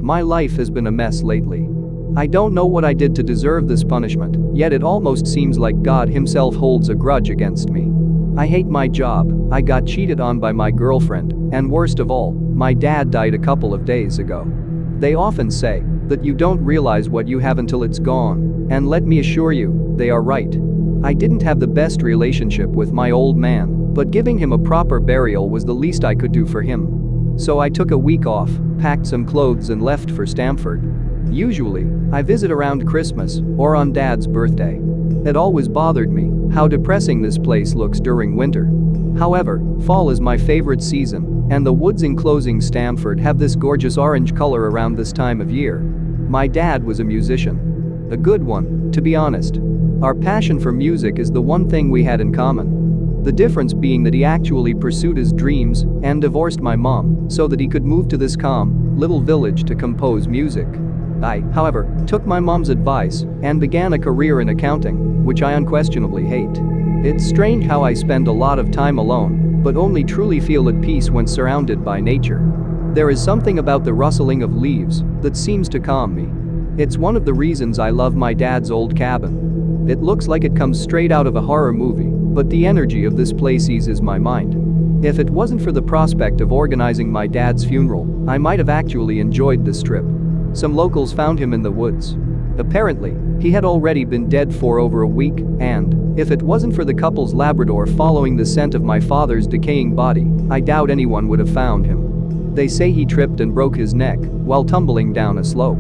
My life has been a mess lately. I don't know what I did to deserve this punishment, yet it almost seems like God himself holds a grudge against me. I hate my job, I got cheated on by my girlfriend, and worst of all, my dad died a couple of days ago. They often say that you don't realize what you have until it's gone, and let me assure you, they are right. I didn't have the best relationship with my old man, but giving him a proper burial was the least I could do for him. So I took a week off, packed some clothes and left for Stamford. Usually, I visit around Christmas or on Dad's birthday. It always bothered me how depressing this place looks during winter. However, fall is my favorite season, and the woods enclosing Stamford have this gorgeous orange color around this time of year. My dad was a musician. A good one, to be honest. Our passion for music is the one thing we had in common. The difference being that he actually pursued his dreams and divorced my mom so that he could move to this calm, little village to compose music. I, however, took my mom's advice and began a career in accounting, which I unquestionably hate. It's strange how I spend a lot of time alone, but only truly feel at peace when surrounded by nature. There is something about the rustling of leaves that seems to calm me. It's one of the reasons I love my dad's old cabin. It looks like it comes straight out of a horror movie, but the energy of this place eases my mind. If it wasn't for the prospect of organizing my dad's funeral, I might have actually enjoyed this trip. Some locals found him in the woods. Apparently, he had already been dead for over a week, and if it wasn't for the couple's Labrador following the scent of my father's decaying body, I doubt anyone would have found him. They say he tripped and broke his neck while tumbling down a slope.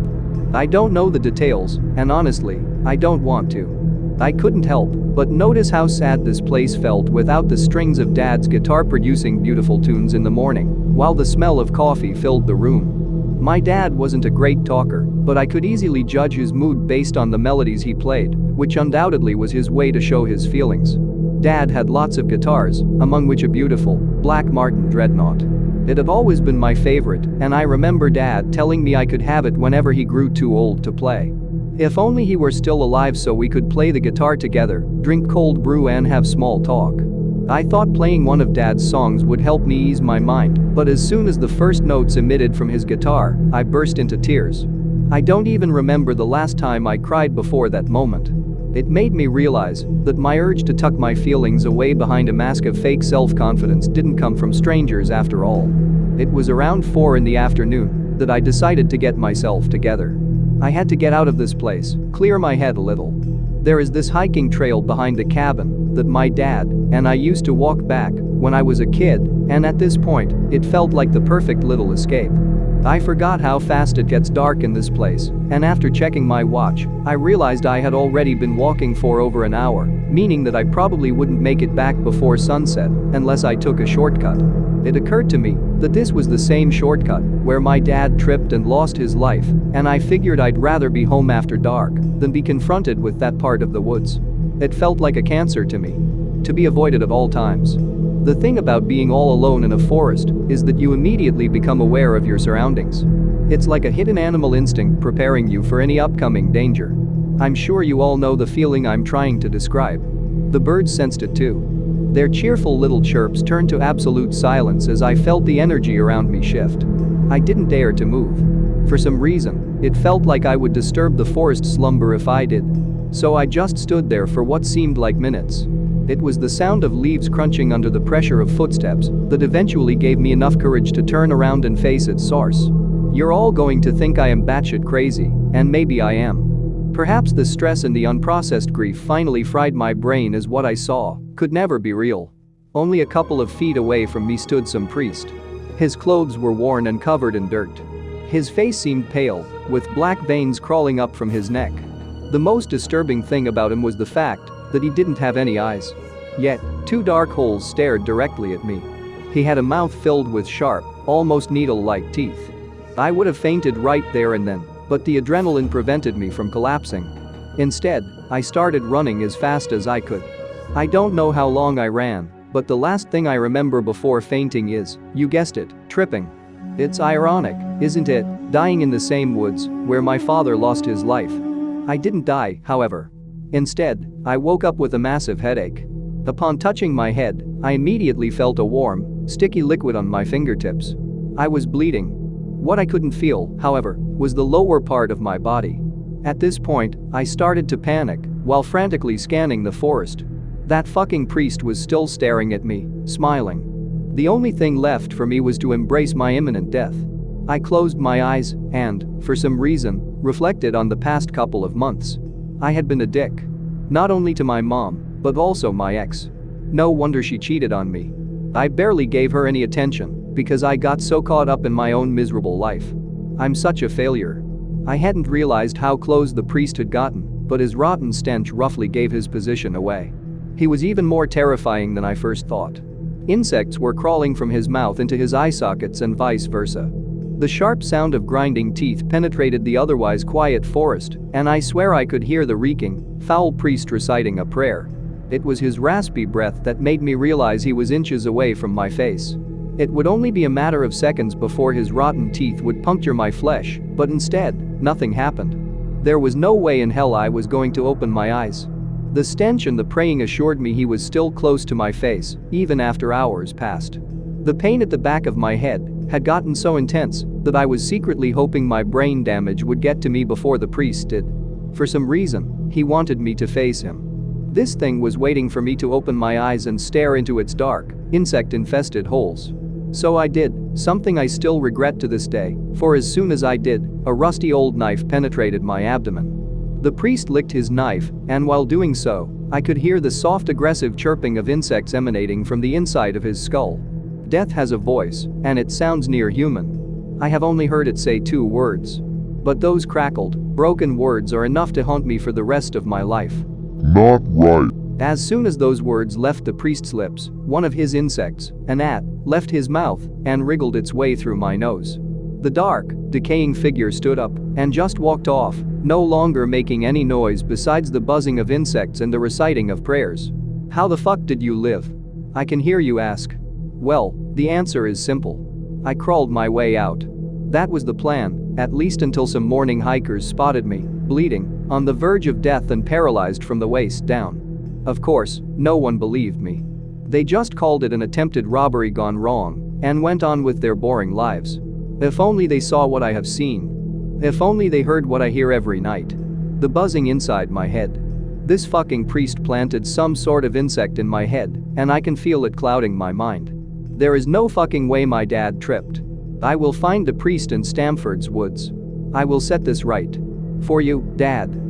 I don't know the details, and honestly, I don't want to. I couldn't help but notice how sad this place felt without the strings of Dad's guitar producing beautiful tunes in the morning, while the smell of coffee filled the room. My dad wasn't a great talker, but I could easily judge his mood based on the melodies he played, which undoubtedly was his way to show his feelings. Dad had lots of guitars, among which a beautiful, black Martin Dreadnought. It had always been my favorite, and I remember Dad telling me I could have it whenever he grew too old to play. If only he were still alive so we could play the guitar together, drink cold brew and have small talk. I thought playing one of Dad's songs would help me ease my mind, but as soon as the first notes emitted from his guitar, I burst into tears. I don't even remember the last time I cried before that moment. It made me realize that my urge to tuck my feelings away behind a mask of fake self-confidence didn't come from strangers after all. It was around 4 in the afternoon that I decided to get myself together. I had to get out of this place, clear my head a little. There is this hiking trail behind the cabin that my dad and I used to walk back when I was a kid, and at this point, it felt like the perfect little escape. I forgot how fast it gets dark in this place, and after checking my watch, I realized I had already been walking for over an hour, meaning that I probably wouldn't make it back before sunset unless I took a shortcut. It occurred to me that this was the same shortcut where my dad tripped and lost his life, and I figured I'd rather be home after dark than be confronted with that part of the woods. It felt like a cancer to me, to be avoided at all times. The thing about being all alone in a forest is that you immediately become aware of your surroundings. It's like a hidden animal instinct preparing you for any upcoming danger. I'm sure you all know the feeling I'm trying to describe. The birds sensed it too. Their cheerful little chirps turned to absolute silence as I felt the energy around me shift. I didn't dare to move. For some reason, it felt like I would disturb the forest slumber if I did. So I just stood there for what seemed like minutes. It was the sound of leaves crunching under the pressure of footsteps that eventually gave me enough courage to turn around and face its source. You're all going to think I am batshit crazy, and maybe I am. Perhaps the stress and the unprocessed grief finally fried my brain as what I saw could never be real. Only a couple of feet away from me stood some priest. His clothes were worn and covered in dirt. His face seemed pale, with black veins crawling up from his neck. The most disturbing thing about him was the fact that he didn't have any eyes. Yet, 2 dark holes stared directly at me. He had a mouth filled with sharp, almost needle-like teeth. I would have fainted right there and then, but the adrenaline prevented me from collapsing. Instead, I started running as fast as I could. I don't know how long I ran, but the last thing I remember before fainting is, you guessed it, tripping. It's ironic, isn't it, dying in the same woods where my father lost his life. I didn't die, however. Instead, I woke up with a massive headache. Upon touching my head, I immediately felt a warm, sticky liquid on my fingertips. I was bleeding. What I couldn't feel, however, was the lower part of my body. At this point, I started to panic while frantically scanning the forest. That fucking priest was still staring at me, smiling. The only thing left for me was to embrace my imminent death. I closed my eyes and, for some reason, reflected on the past couple of months. I had been a dick. Not only to my mom, but also my ex. No wonder she cheated on me. I barely gave her any attention because I got so caught up in my own miserable life. I'm such a failure. I hadn't realized how close the priest had gotten, but his rotten stench roughly gave his position away. He was even more terrifying than I first thought. Insects were crawling from his mouth into his eye sockets and vice versa. The sharp sound of grinding teeth penetrated the otherwise quiet forest, and I swear I could hear the reeking, foul priest reciting a prayer. It was his raspy breath that made me realize he was inches away from my face. It would only be a matter of seconds before his rotten teeth would puncture my flesh, but instead, nothing happened. There was no way in hell I was going to open my eyes. The stench and the praying assured me he was still close to my face, even after hours passed. The pain at the back of my head had gotten so intense that I was secretly hoping my brain damage would get to me before the priest did. For some reason, he wanted me to face him. This thing was waiting for me to open my eyes and stare into its dark, insect-infested holes. So I did, something I still regret to this day, for as soon as I did, a rusty old knife penetrated my abdomen. The priest licked his knife, and while doing so, I could hear the soft aggressive chirping of insects emanating from the inside of his skull. Death has a voice, and it sounds near human. I have only heard it say 2 words. But those crackled, broken words are enough to haunt me for the rest of my life. Not right. As soon as those words left the priest's lips, one of his insects, a gnat, left his mouth and wriggled its way through my nose. The dark, decaying figure stood up and just walked off, no longer making any noise besides the buzzing of insects and the reciting of prayers. How the fuck did you live? I can hear you ask. Well, the answer is simple. I crawled my way out. That was the plan, at least until some morning hikers spotted me, bleeding, on the verge of death and paralyzed from the waist down. Of course, no one believed me. They just called it an attempted robbery gone wrong and went on with their boring lives. If only they saw what I have seen. If only they heard what I hear every night. The buzzing inside my head. This fucking priest planted some sort of insect in my head, and I can feel it clouding my mind. There is no fucking way my dad tripped. I will find the priest in Stamford's woods. I will set this right. For you, Dad.